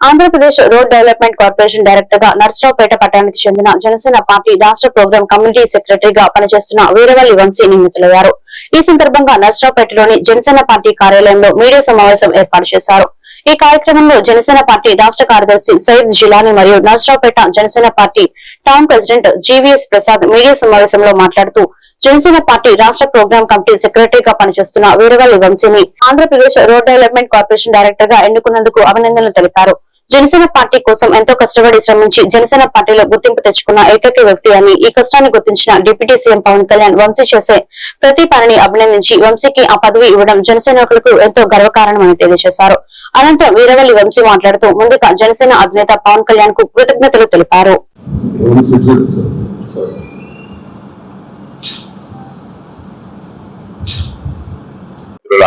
Andhra Pradesh road development corporation director గా నర్సరావుపేట పట్టణానికి చెందిన జనసేన పార్టీ రాష్ట్ర ప్రోగ్రాం కమ్యూనిటీ సెక్రటరీగా పనిచేస్తున్న వీరవల్లి వంశీ నియమితులయ్యారు. ఈ సందర్భంగా నర్సరావుపేటలోని జనసేన పార్టీ కార్యాలయంలో మీడియా సమావేశం ఏర్పాటు చేశారు. ఈ కార్యక్రమంలో జనసేన పార్టీ రాష్ట్ర కార్యదర్శి సయ్యద్ జిలానీ మరియు Narasaraopet Janasena party town president GVS Prasad media సమావేశంలో మాట్లాడుతూ జనసేన పార్టీ రాష్ట్ర ప్రోగ్రాం కమిటీ సెక్రటరీగా పనిచేస్తున్న వీరవల్లి వంశీని Andhra Pradesh road development corporation director గా ఎన్నుకున్నందుకు అభినందనలు తెలిపారు. జనసేన పార్టీ కోసం ఎంతో కష్టపడి శ్రమించి జనసేన పార్టీలో గుర్తింపు తెచ్చుకున్న ఏకైక వ్యక్తి అని, ఈ కష్టాన్ని గుర్తించిన డిప్యూటీ సీఎం పవన్ కళ్యాణ్ వంశీ చేసే ప్రతి పనిని అభినందించి వంశీకి ఆ పదవి ఇవ్వడం జనసేనకులకు ఎంతో గర్వకారణమని తెలియజేశారు. అనంతరం వీరవల్లి వంశీ మాట్లాడుతూ ముందుగా జనసేన అధినేత పవన్ కళ్యాణ్ కు కృతజ్ఞతలు తెలిపారు.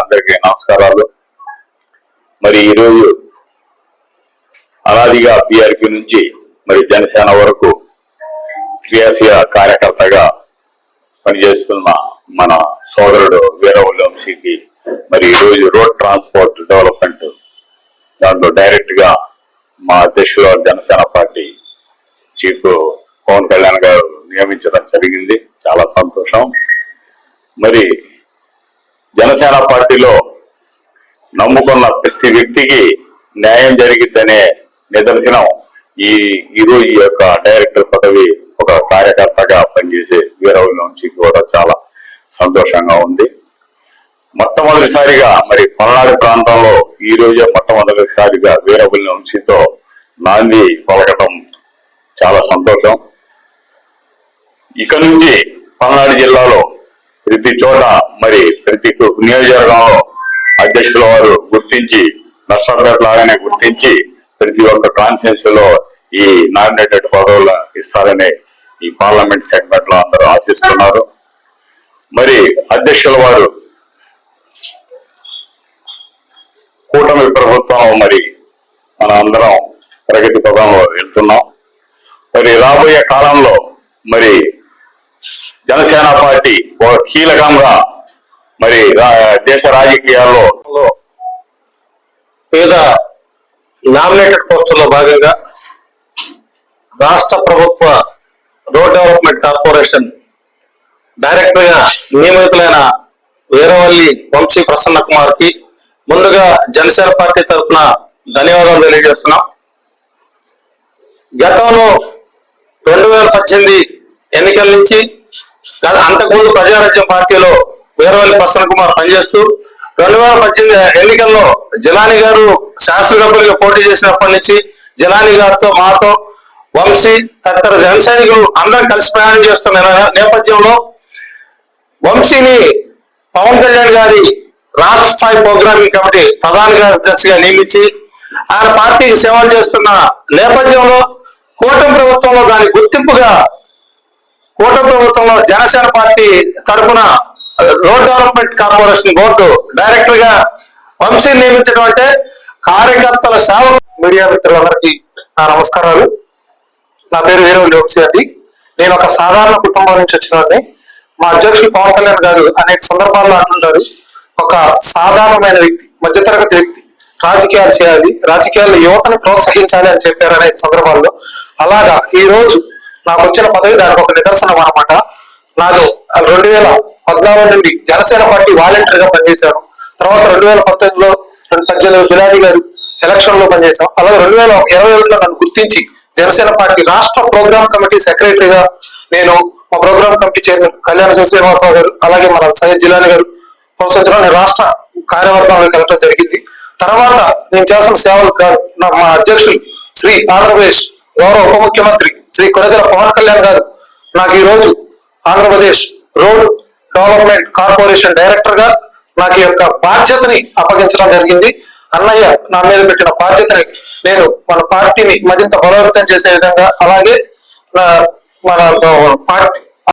అందరికీ నమస్కారాలు. మరి ఈరోజు అనాదిగా పిఆర్పి నుంచి మరి జనసేన వరకు క్రియాశీల కార్యకర్తగా పనిచేస్తున్న మన సోదరుడు వీరవల్లి వంశీకి మరి ఈరోజు రోడ్ ట్రాన్స్పోర్ట్ డెవలప్మెంట్ దాంట్లో డైరెక్ట్ గా మా అధ్యక్షుడు జనసేన పార్టీ చీఫ్ పవన్ కళ్యాణ్ గారు నియమించడం జరిగింది. చాలా సంతోషం. మరి జనసేన పార్టీలో నమ్ముకున్న ప్రతి వ్యక్తికి న్యాయం జరిగిద్దనే నిదర్శనం ఈరోజు ఈ యొక్క డైరెక్టర్ పదవి ఒక కార్యకర్తగా పనిచేసే వీరవల్లి వంశీకి కూడా చాలా సంతోషంగా ఉంది. మొట్టమొదటిసారిగా మరి పల్నాడు ప్రాంతంలో ఈ రోజే మొట్టమొదటిసారిగా వీరవల్లి వంశీతో నాంది పలకటం చాలా సంతోషం. ఇక నుంచి పల్నాడు జిల్లాలో ప్రతి చోట మరి ప్రతి నియోజకవర్గంలో అధ్యక్షుల వారు గుర్తించి నర్సరావుపేట లాగానే గుర్తించి ప్రతి ఒక్క కాన్స్టిట్యున్సీ లో ఈ నామినేటెడ్ పదవులు ఇస్తారని ఈ పార్లమెంట్ సెగ్మెంట్ లో అందరూ ఆశిస్తున్నారు. మరి అధ్యక్షుల వారు కూటమి ప్రభుత్వం మరి మన అందరం ప్రగతి పదంలో వెళ్తున్నాం. మరి రాబోయే కాలంలో మరి జనసేన పార్టీ ఒక కీలకంగా మరి దేశ రాజకీయాల్లో వివిధ నామినేటెడ్ పోస్టుల్లో భాగంగా రాష్ట్ర ప్రభుత్వ రోడ్ డెవలప్మెంట్ కార్పొరేషన్ డైరెక్టర్ గా నియమితులైన వీరవల్లి వంశీ ప్రసన్న కుమార్ కి ముందుగా జనసేన పార్టీ తరఫున ధన్యవాదాలు తెలియజేస్తున్నాం. గతంలో 2018 ఎన్నికల నుంచి అంతకుముందు ప్రజారాజ్యం పార్టీలో వీరవల్లి ప్రసన్న కుమార్ పనిచేస్తూ 2018 ఎన్నికల్లో జిలానీ గారు శాసనసభ్యులుగా పోటీ చేసినప్పటి నుంచి జిలానీ గారితో మాతో వంశీ తదితర జన సైనికులు అందరం కలిసి ప్రయాణం చేస్తున్న నేపథ్యంలో వంశీని పవన్ కళ్యాణ్ గారి రాష్ట్ర స్థాయి ప్రోగ్రామింగ్ కమిటీ ప్రధాన కార్యదర్శిగా నియమించి ఆయన పార్టీకి సేవలు చేస్తున్న నేపథ్యంలో కూటమి ప్రభుత్వంలో దాని గుర్తింపుగా కూటమి ప్రభుత్వంలో జనసేన పార్టీ తరఫున road development corporation board director గా వంశీ నియమించడం అంటే కార్యకర్తల సేవ. మీడియా మిత్రులందరికీ నా నమస్కారాలు. నా పేరు వీరవల్లి వంశీ అండి. నేను ఒక సాధారణ కుటుంబం నుంచి వచ్చినవాడిని. మా అధ్యక్షులు పవన్ కళ్యాణ్ గారు అనేక సందర్భాల్లో అంటుంటారు, ఒక సాధారణమైన వ్యక్తి, మధ్యతరగతి వ్యక్తి రాజకీయాలు చేయాలి, రాజకీయాల్లో యువతను ప్రోత్సహించాలి అని చెప్పారు అనేక సందర్భాల్లో. అలాగా ఈ రోజు నాకు వచ్చిన పదవి దానికి ఒక నిదర్శనం అన్నమాట. నాకు 2014 నుండి జనసేన పార్టీ వాలంటీర్ గా పనిచేశాను. తర్వాత 2018లో జిలానీ గారు ఎలక్షన్ లో పనిచేశాం. అలాగే 2021లో నన్ను గుర్తించి జనసేన పార్టీ రాష్ట్ర ప్రోగ్రామ్ కమిటీ సెక్రటరీగా నేను మా ప్రోగ్రామ్ కమిటీ చైర్మన్ కళ్యాణ శ్రీనివాసరావు గారు అలాగే మన సయ్యద్ జిలానీ గారు ప్రోత్సహించడం నేను రాష్ట్ర కార్యవర్గంలోకి వెళ్ళడం జరిగింది. తర్వాత నేను చేసిన సేవలు మా అధ్యక్షులు శ్రీ ఆంధ్రప్రదేశ్ గౌరవ ఉప ముఖ్యమంత్రి శ్రీ కొనిదెల పవన్ కళ్యాణ్ గారు నాకు ఈ రోజు Andhra Pradesh road development corporation director గా నాకు ఈ యొక్క బాధ్యతని అప్పగించడం జరిగింది. అన్నయ్య నా మీద పెట్టిన బాధ్యతని నేను మన పార్టీని మరింత బలోపేతం చేసే విధంగా అలాగే మన పార్టీ